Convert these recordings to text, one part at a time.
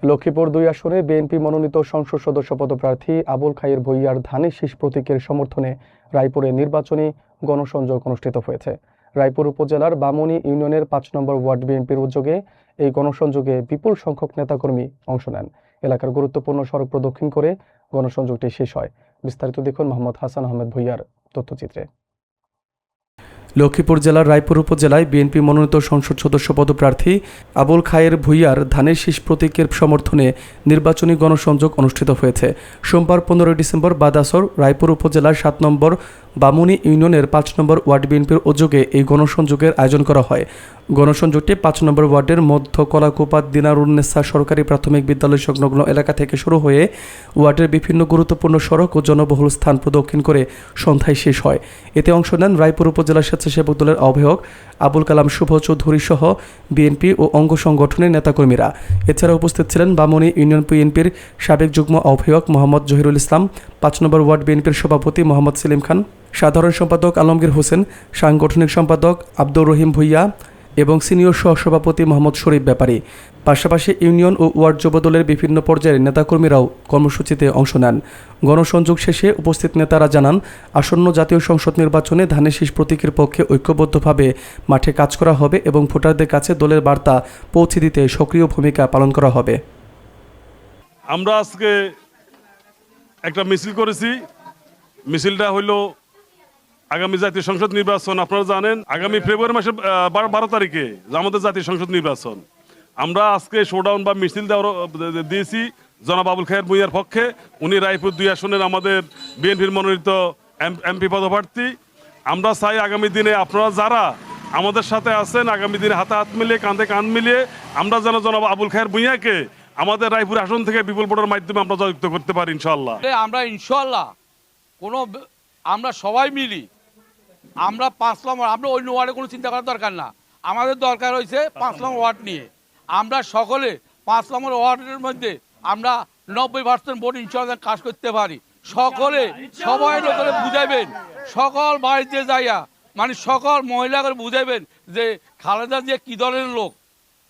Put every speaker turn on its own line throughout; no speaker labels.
লক্ষ্মীপুর ২ আসনে বিএনপি মনোনীত সংসদ সদস্য পদপ্রার্থী আবুল খায়ের ভূঁইয়ার ধানের শীষ প্রতীকের সমর্থনে রায়পুরে নির্বাচনী গণসংযোগ অনুষ্ঠিত হয়েছে। রায়পুর উপজেলার বামুনী ইউনিয়নের ৫ নম্বর ওয়ার্ড বিএনপির উদ্যোগে এই গণসংযোগে বিপুল সংখ্যক নেতাকর্মী অংশ নেন। এলাকার গুরুত্বপূর্ণ সড়ক প্রদক্ষিণ করে গণসংযোগটি শেষ হয়। বিস্তারিত দেখুন মোহাম্মদ হাসান আহমেদ ভূঁইয়ার তথ্যচিত্রে। লক্ষ্মীপুর জেলার রায়পুর উপজেলায় বিএনপি মনোনীত সংসদ সদস্য পদপ্রার্থী আবুল খায়ের ভূঁইয়ার ধানের শীষ প্রতীকের সমর্থনে নির্বাচনী গণসংযোগ অনুষ্ঠিত হয়েছে। সোমবার ১৫ ডিসেম্বর বাদাসর রায়পুর উপজেলার ৭ নম্বর বামুনী ইউনিয়নের ৫ নম্বর ওয়ার্ড বিএনপির উদ্যোগে এই গণসংযোগের আয়োজন করা হয়। গণসংযোগটি ৫ নম্বর ওয়ার্ডের মধ্য কলাকুপা দিনারুন্নেসা সরকারি প্রাথমিক বিদ্যালয় সংলগ্ন এলাকা থেকে শুরু হয়ে ওয়ার্ডের বিভিন্ন গুরুত্বপূর্ণ সড়ক ও জনবহুল স্থান প্রদক্ষিণ করে সন্ধ্যায় শেষ হয়। এতে অংশ নেন রায়পুর উপজেলা স্বেচ্ছাসেবক দলের আহ্বায়ক আবুল কালাম শুভ চৌধুরী সহ বিএনপি ও অঙ্গ সংগঠনের নেতাকর্মীরা। এছাড়া উপস্থিত ছিলেন বামুনী ইউনিয়ন বিএনপির সাবেক যুগ্ম আহ্বায়ক মোহাম্মদ জহিরুল ইসলাম, ৫ নম্বর ওয়ার্ড বিএনপির সভাপতি মোহাম্মদ সেলিম খান, সাধারণ সম্পাদক আলমগীর হোসেন, সাংগঠনিক সম্পাদক আব্দুর রহিম ভূঁইয়া এবং সিনিয়র সহসভাপতি মোহাম্মদ শরীফ ব্যাপারী। পাশাপাশি ইউনিয়ন ও ওয়ার্ড যুবদলের বিভিন্ন পর্যায়ের নেতাকর্মীরাও কর্মসূচিতে অংশ নেন। গণসংযোগ শেষে উপস্থিত নেতারা জানান, আসন্ন জাতীয় সংসদ নির্বাচনে ধানের শীষ প্রতীকের পক্ষে ঐক্যবদ্ধভাবে মাঠে কাজ করা হবে এবং ভোটারদের কাছে দলের বার্তা পৌঁছে দিতে সক্রিয় ভূমিকা পালন করা হবে।
আমরা আজকে একটা মিছিল করেছি। মিছিলটা হইল আগামী জাতীয় সংসদ নির্বাচন। আপনারা জানেন আগামী ফেব্রুয়ারি মাসের 12 তারিখে আমাদের জাতীয় সংসদ নির্বাচন। আমরা আজকে শোডাউন বা মিছিল দিয়েছি জনাব আবুল খায়ের ভূঁইয়ার পক্ষে। উনি রায়পুর ২ আসনের আমাদের বিএনপির মনোনীত এমপি পদপ্রার্থী। আমরা চাই আগামী দিনে আপনারা যারা আমাদের সাথে আছেন, আগামী দিনে হাতে হাত মিলিয়ে কাঁধে কাঁধ মিলিয়ে আমরা যেন জনাব আবুল খায়ের ভূঁইয়াকে আমাদের রায়পুর আসন থেকে বিপুল ভোটের মাধ্যমে আমরা জয়যুক্ত করতে পারি ইনশাআল্লাহ।
আমরা সবাই মিলি আমরা ৫ নম্বর, আমরা অন্য ওয়ার্ডে কোনো চিন্তা করার দরকার না। আমাদের দরকার হয়েছে ৫ নম্বর ওয়ার্ড নিয়ে। আমরা সকলে ৫ নম্বর ওয়ার্ডের মধ্যে আমরা ৯০% ভোট ইনশাআল্লাহ কাজ করতে পারি। সকলে সবাই করে বুঝাইবেন, সকল বাড়িতে যাইয়া মানে সকল মহিলাকে বুঝাইবেন যে খালেদা জিয়া কী দলের লোক,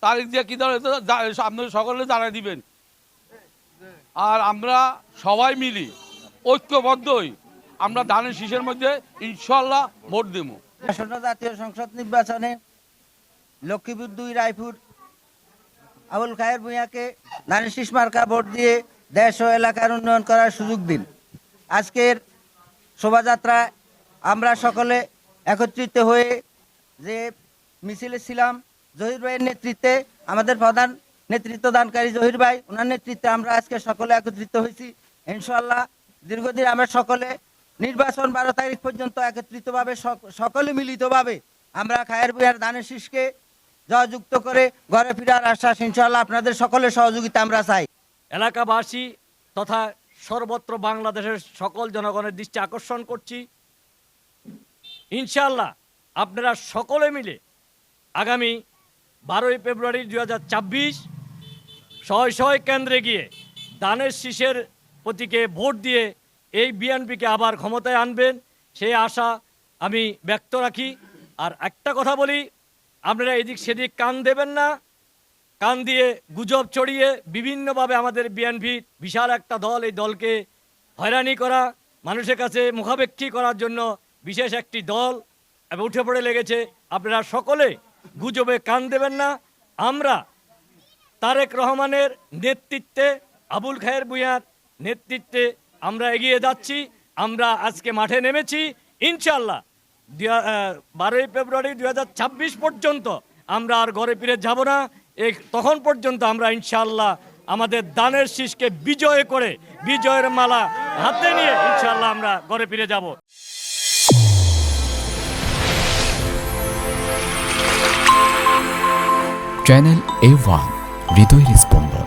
তারিক জিয়া কী দলের, আপনাদের সকলে জানাই দিবেন। আর আমরা সবাই মিলি ঐক্যবদ্ধই আমরা ধানের শীষের মধ্যে ইনশাআল্লাহ ভোট দেব।
আসন্ন জাতীয় সংসদ নির্বাচনে লক্ষ্মীপুর ২ রায়পুর আবুল খায়ের ভূঁইয়াকে ধানের শীষ মার্কা ভোট দিয়ে দেশ ও এলাকার উন্নয়ন করার সুযোগ দিন। আজকের শোভাযাত্রায় আমরা সকলে একত্রিত হয়ে যে মিছিলে ছিলাম, জহির ভাইয়ের নেতৃত্বে, আমাদের প্রধান নেতৃত্ব দানকারী জহির ভাই, ওনার নেতৃত্বে আমরা আজকে সকলে একত্রিত হয়েছি। ইনশাআল্লাহ দীর্ঘদিন আমরা সকলে নির্বাচন ১২ তারিখ পর্যন্ত একত্রিতভাবে সকলে মিলিতভাবে আমরা খায়ের ভূঁইয়ার ধানের শীষকে জয়যুক্ত করে ঘরে ফেরার আশ্বাস ইনশাআল্লাহ আপনাদের সকলের সহযোগিতা আমরা চাই।
এলাকাবাসী তথা সর্বত্র বাংলাদেশের সকল জনগণের দৃষ্টি আকর্ষণ করছি, ইনশাআল্লাহ আপনারা সকলে মিলে আগামী ১২ ফেব্রুয়ারি ২০২৪ শয় কেন্দ্রে গিয়ে ধানের শীষের প্রতীকে ভোট দিয়ে এই বিএনপিকে আবার ক্ষমতায় আনবেন, সেই আশা আমি ব্যক্ত রাখি। আর একটা কথা বলি, আপনারা এদিক সেদিক কান দেবেন না। কান দিয়ে গুজব ছড়িয়ে বিভিন্নভাবে আমাদের বিএনপির বিশাল একটা দল, এই দলকে হয়রানি করা, মানুষের কাছে মুখাপেক্ষী করার জন্য বিশেষ একটি দল উঠে পড়ে লেগেছে। আপনারা সকলে গুজবে কান দেবেন না। আমরা তারেক রহমানের নেতৃত্বে, আবুল খায়ের ভূঁইয়ার নেতৃত্বে আমরা এগিয়ে যাচ্ছি। আমরা আজকে মাঠে নেমেছি। ইনশাআল্লাহ ১২ ফেব্রুয়ারি ২০২৬ পর্যন্ত আমরা আর ঘরে ফিরে যাব না। তখন পর্যন্ত আমরা ইনশাআল্লাহ আমাদের ধানের শীষকে বিজয় করে বিজয়ের মালা হাতে নিয়ে ইনশাআল্লাহ আমরা ঘরে ফিরে যাব।
চ্যানেল A1 হৃদয়ের স্পন্দন।